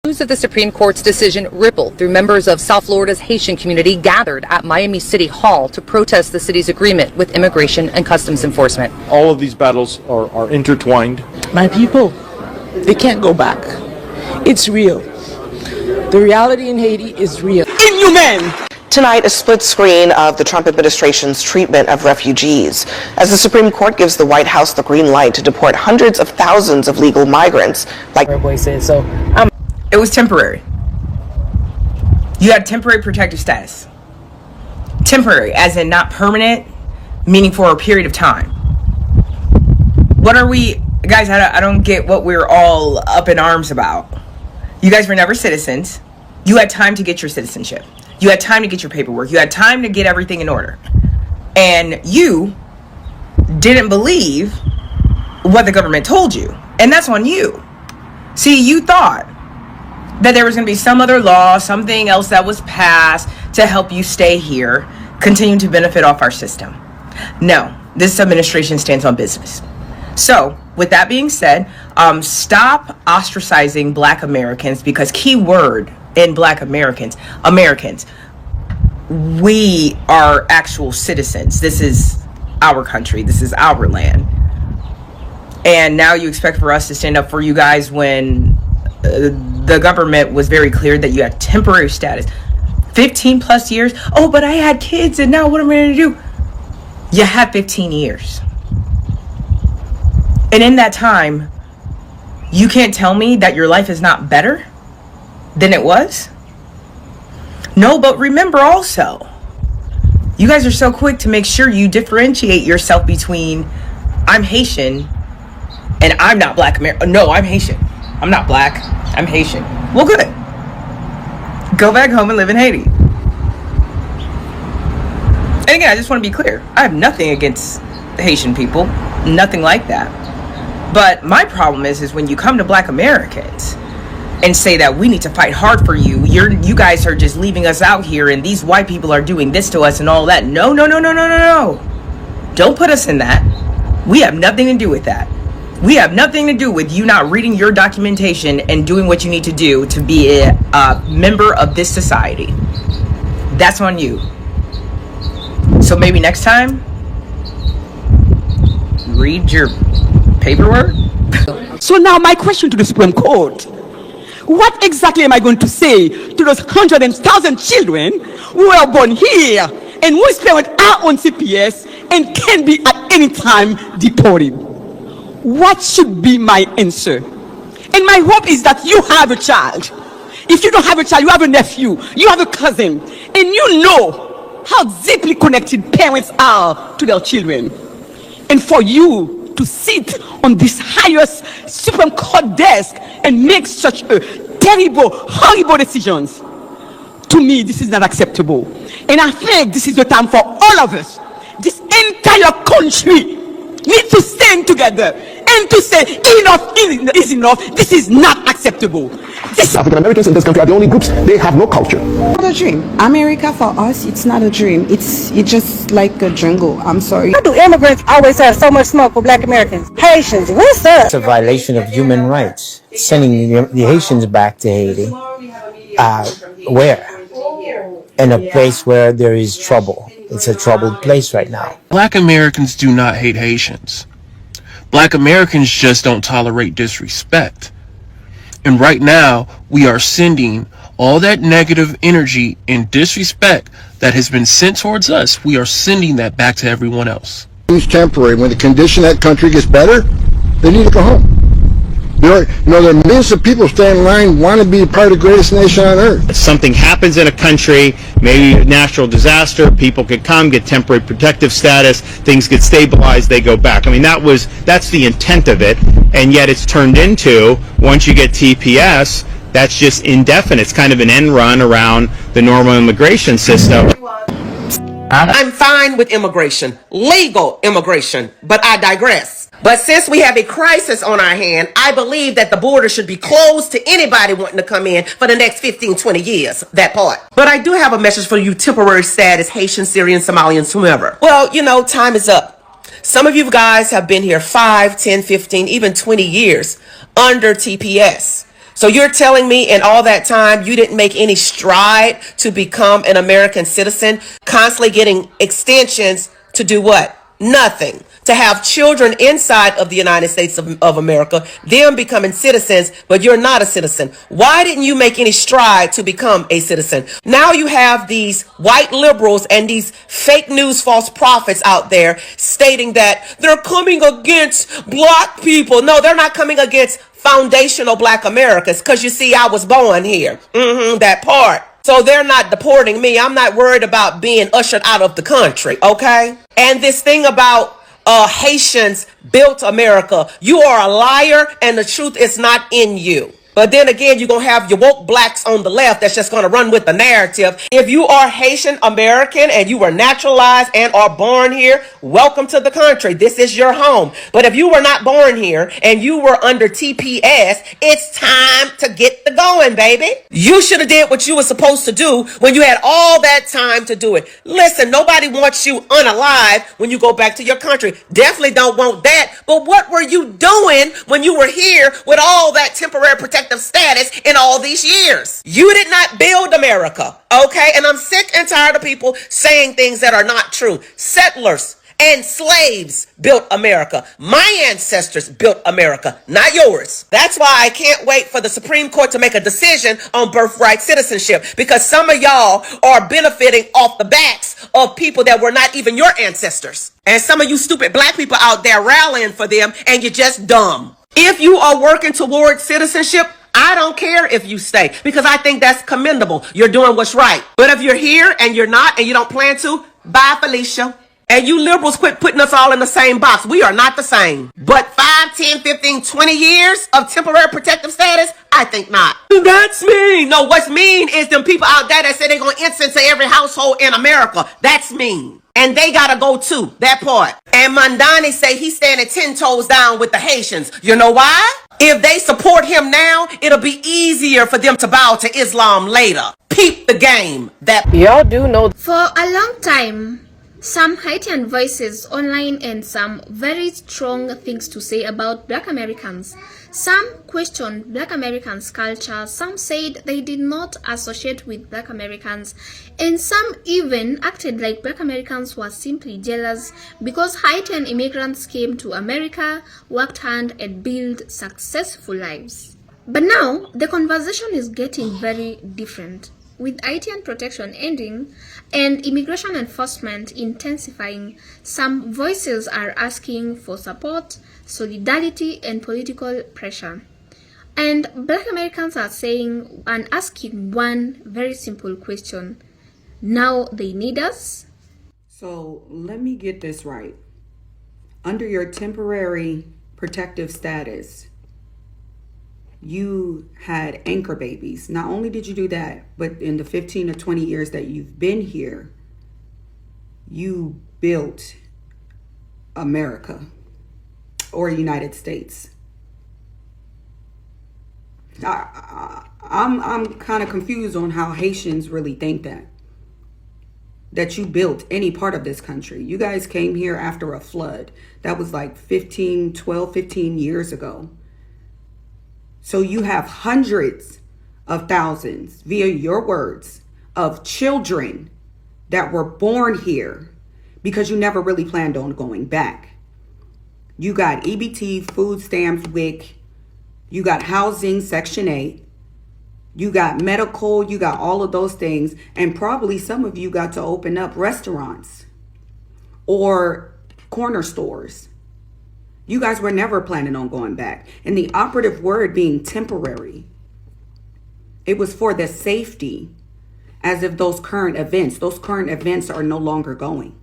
News of the Supreme Court's decision rippled through members of South Florida's Haitian community gathered at Miami City Hall to protest the city's agreement with Immigration and Customs Enforcement. All of these battles are intertwined. My people, they can't go back. It's real. The reality in Haiti is real. Inhumane! Tonight, a split screen of the Trump administration's treatment of refugees as the Supreme Court gives the White House the green light to deport hundreds of thousands of legal migrants. Like our boy said, so it was temporary. You had temporary protective status. Temporary, as in not permanent, meaning for a period of time. What are we, guys, I don't get what we're all up in arms about. You guys were never citizens. You had time to get your citizenship. You had time to get your paperwork. You had time to get everything in order. And you didn't believe what the government told you. And that's on you. See, you thought that there was going to be some other law, something else that was passed to help you stay here, continue to benefit off our system. No, this administration stands on business. So, with that being said, stop ostracizing Black Americans, because key word in Black Americans, we are actual citizens. This is our country. This is our land. And now you expect for us to stand up for you guys when the government was very clear that you had temporary status. 15 plus years. Oh, but I had kids and now what am I going to do? You had 15 years. And in that time, you can't tell me that your life is not better than it was? No, but remember also, you guys are so quick to make sure you differentiate yourself between I'm Haitian and I'm not Black American. No, I'm Haitian. I'm not Black. I'm Haitian. Well, good. Go back home and live in Haiti. And again, I just want to be clear. I have nothing against Haitian people. Nothing like that. But my problem is when you come to Black Americans and say that we need to fight hard for you. You guys are just leaving us out here and these white people are doing this to us and all that. No. Don't put us in that. We have nothing to do with that. We have nothing to do with you not reading your documentation and doing what you need to do to be a member of this society. That's on you. So maybe next time, read your paperwork. So now my question to the Supreme Court: what exactly am I going to say to those 100,000 children who are born here and whose parents are on CPS and can be at any time deported? What should be my answer? And my hope is that you have a child. If you don't have a child, you have a nephew, you have a cousin, and you know how deeply connected parents are to their children. And for you to sit on this highest Supreme Court desk and make such a terrible, horrible decisions, to me, this is not acceptable. And I think this is the time for all of us, this entire country, need to stand together and to say enough is enough. This is not acceptable. African Americans in this country are the only groups, they have no culture. It's not a dream. America for us, it's not a dream. It's just like a jungle. I'm sorry. Why do immigrants always have so much smoke for Black Americans? Haitians, what's up? It's a violation of human rights. Sending the Haitians back to Haiti. Where? In a place where there is trouble. It's a troubled place right now. Black Americans do not hate Haitians. Black Americans just don't tolerate disrespect. And right now, we are sending all that negative energy and disrespect that has been sent towards us, we are sending that back to everyone else. It's temporary. When the condition of that country gets better, they need to go home. There are millions of people standing in line want to be a part of the greatest nation on earth. If something happens in a country, maybe a natural disaster, people could come, get temporary protective status, things get stabilized, they go back. I mean, that's the intent of it, and yet it's turned into, once you get TPS, that's just indefinite. It's kind of an end run around the normal immigration system. I'm fine with immigration, legal immigration, but I digress. But since we have a crisis on our hand, I believe that the border should be closed to anybody wanting to come in for the next 15, 20 years, that part. But I do have a message for you temporary status, Haitians, Syrians, Somalians, whomever. Well, time is up. Some of you guys have been here 5, 10, 15, even 20 years under TPS. So you're telling me in all that time you didn't make any stride to become an American citizen, constantly getting extensions to do what? Nothing. To have children inside of the United States of America, them becoming citizens, but you're not a citizen. Why didn't you make any stride to become a citizen? Now you have these white liberals and these fake news false prophets out there stating that they're coming against black people. No, they're not coming against foundational black Americans, because you see, I was born here. That part. So they're not deporting me. I'm not worried about being ushered out of the country, okay? And this thing about Haitians built America, you are a liar and the truth is not in you. But then again, you're going to have your woke blacks on the left that's just going to run with the narrative. If you are Haitian American and you were naturalized and are born here, welcome to the country. This is your home. But if you were not born here and you were under TPS, it's time to get the going, baby. You should have did what you were supposed to do when you had all that time to do it. Listen, nobody wants you unalive when you go back to your country. Definitely don't want that. But what were you doing when you were here with all that temporary protective status in all these years? You did not build America, okay? And I'm sick and tired of people saying things that are not true. Settlers and slaves built America. My ancestors built America, not yours. That's why I can't wait for the Supreme Court to make a decision on birthright citizenship, because some of y'all are benefiting off the backs of people that were not even your ancestors. And some of you stupid black people out there rallying for them, and you're just dumb. If you are working towards citizenship, I don't care if you stay, because I think that's commendable. You're doing what's right. But if you're here and you're not and you don't plan to, bye, Felicia. And you liberals quit putting us all in the same box. We are not the same. But 5, 10, 15, 20 years of temporary protective status? I think not. That's mean. No, what's mean is them people out there that say they're going to incense to every household in America. That's mean. And they got to go too, that part. And Mandani say he's standing 10 toes down with the Haitians. You know why? If they support him now, it'll be easier for them to bow to Islam later. Peep the game. That y'all do know. For a long time, some Haitian voices online and some very strong things to say about Black Americans. Some questioned Black Americans' culture, some said they did not associate with Black Americans, and some even acted like Black Americans were simply jealous because Haitian immigrants came to America, worked hard, and built successful lives. But now, the conversation is getting very different. With Haitian protection ending and immigration enforcement intensifying, some voices are asking for support, solidarity, and political pressure. And Black Americans are saying and asking one very simple question. Now they need us? So let me get this right. Under your temporary protective status, you had anchor babies. Not only did you do that, but in the 15 or 20 years that you've been here, you built America or United States. I'm kind of confused on how Haitians really think that you built any part of this country. You guys came here after a flood. That was like 12, 15 years ago. So you have hundreds of thousands, via your words, of children that were born here because you never really planned on going back. You got EBT, food stamps, WIC. You got housing, Section 8. You got medical. You got all of those things. And probably some of you got to open up restaurants or corner stores. You guys were never planning on going back. And the operative word being temporary. It was for the safety, as if those current events are no longer going.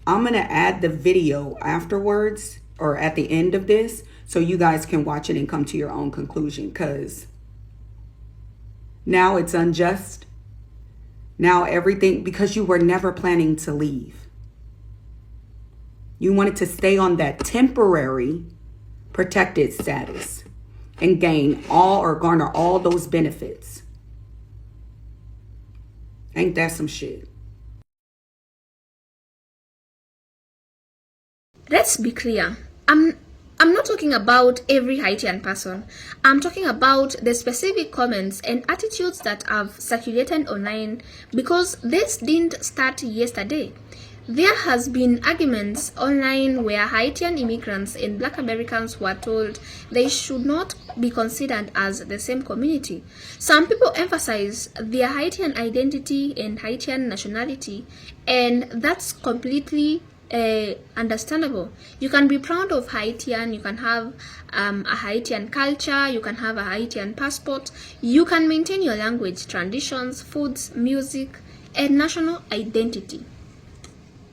I'm going to add the video afterwards or at the end of this so you guys can watch it and come to your own conclusion, because now it's unjust. Now everything, because you were never planning to leave. You wanted to stay on that temporary protected status and gain all or garner all those benefits. Ain't that some shit? Let's be clear. I'm I'm not talking about every Haitian person. I'm talking about the specific comments and attitudes that have circulated online, because this didn't start yesterday. There has been arguments online where Haitian immigrants and Black Americans were told they should not be considered as the same community. Some people emphasize their Haitian identity and Haitian nationality, and that's completely understandable. You can be proud of Haitian, you can have a Haitian culture, you can have a Haitian passport, you can maintain your language, traditions, foods, music, and national identity.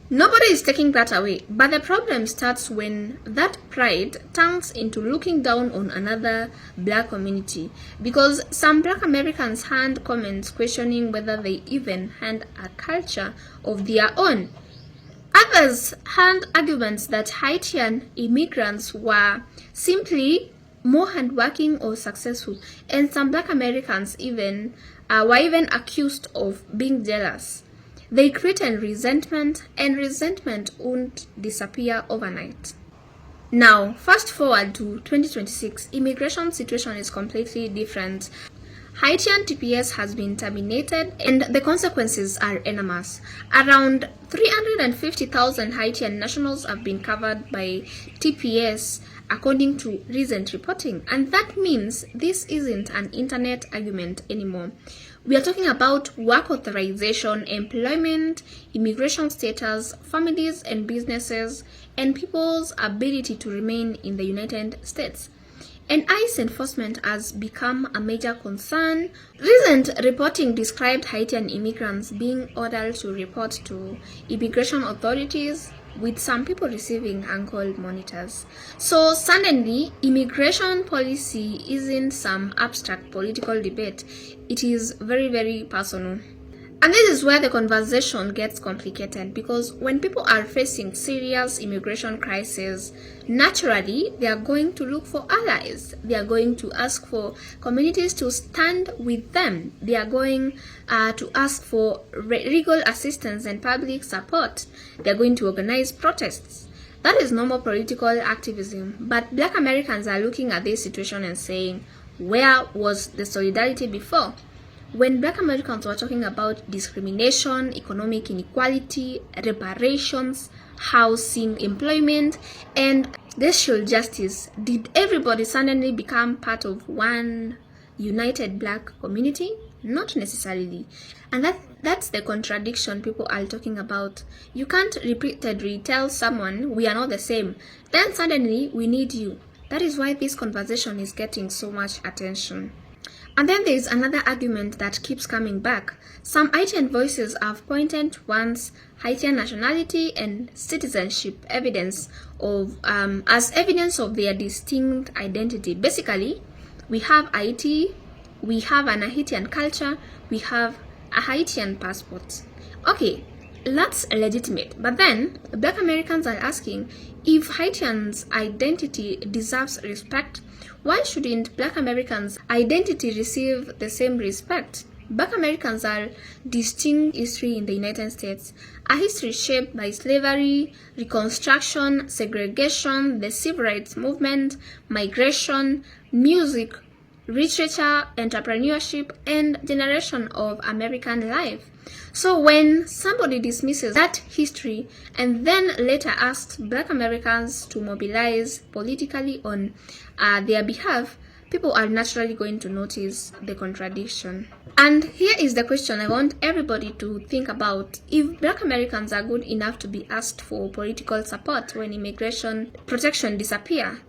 Nobody is taking that away, but the problem starts when that pride turns into looking down on another Black community, because some Black Americans hand comments questioning whether they even had a culture of their own. Others hand arguments that Haitian immigrants were simply more hardworking or successful, and some Black Americans were even accused of being jealous. They created resentment, and resentment won't disappear overnight. Now, fast forward to 2026, immigration situation is completely different. Haitian TPS has been terminated, and the consequences are enormous. Around 350,000 Haitian nationals have been covered by TPS, according to recent reporting. And that means this isn't an internet argument anymore. We are talking about work authorization, employment, immigration status, families and businesses, and people's ability to remain in the United States. And ICE enforcement has become a major concern. Recent reporting described Haitian immigrants being ordered to report to immigration authorities, with some people receiving ankle monitors. So suddenly, immigration policy isn't some abstract political debate. It is very, very personal. And this is where the conversation gets complicated, because when people are facing serious immigration crisis, naturally they are going to look for allies. They are going to ask for communities to stand with them. They are going to ask for legal assistance and public support. They are going to organize protests. That is normal political activism. But Black Americans are looking at this situation and saying, where was the solidarity before? When Black Americans were talking about discrimination, economic inequality, reparations, housing, employment, and racial justice, did everybody suddenly become part of one united Black community? Not necessarily. And that's the contradiction people are talking about. You can't repeatedly tell someone we are not the same, then suddenly we need you. That is why this conversation is getting so much attention. And then there is another argument that keeps coming back. Some Haitian voices have pointed towards Haitian nationality and citizenship evidence as evidence of their distinct identity. Basically, we have Haiti, we have an Haitian culture, we have a Haitian passport. Okay, that's legitimate. But then, Black Americans are asking, if Haitians' identity deserves respect, why shouldn't Black Americans' identity receive the same respect? Black Americans are distinct history in the United States, a history shaped by slavery, Reconstruction, segregation, the civil rights movement, migration, music, literature, entrepreneurship, and generation of American life. So when somebody dismisses that history and then later asks Black Americans to mobilize politically on their behalf, people are naturally going to notice the contradiction. And here is the question I want everybody to think about. If Black Americans are good enough to be asked for political support when immigration protection disappear,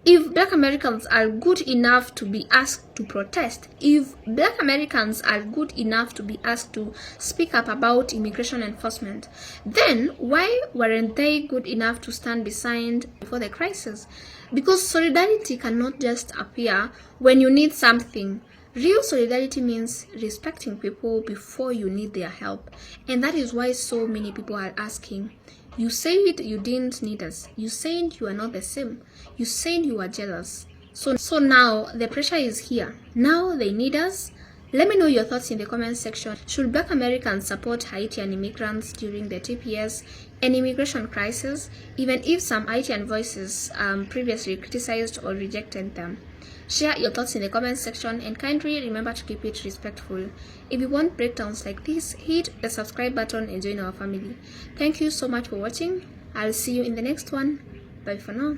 if Black Americans are good enough to be asked to protest, if Black Americans are good enough to be asked to speak up about immigration enforcement, then why weren't they good enough to stand beside before the crisis? Because solidarity cannot just appear when you need something. Real solidarity means respecting people before you need their help. And that is why so many people are asking, you said you didn't need us. You said you are not the same. You said you are jealous. So now the pressure is here. Now they need us. Let me know your thoughts in the comment section. Should Black Americans support Haitian immigrants during the TPS and immigration crisis, even if some Haitian voices previously criticized or rejected them? Share your thoughts in the comment section and kindly remember to keep it respectful. If you want breakdowns like this, hit the subscribe button and join our family. Thank you so much for watching. I'll see you in the next one. Bye for now.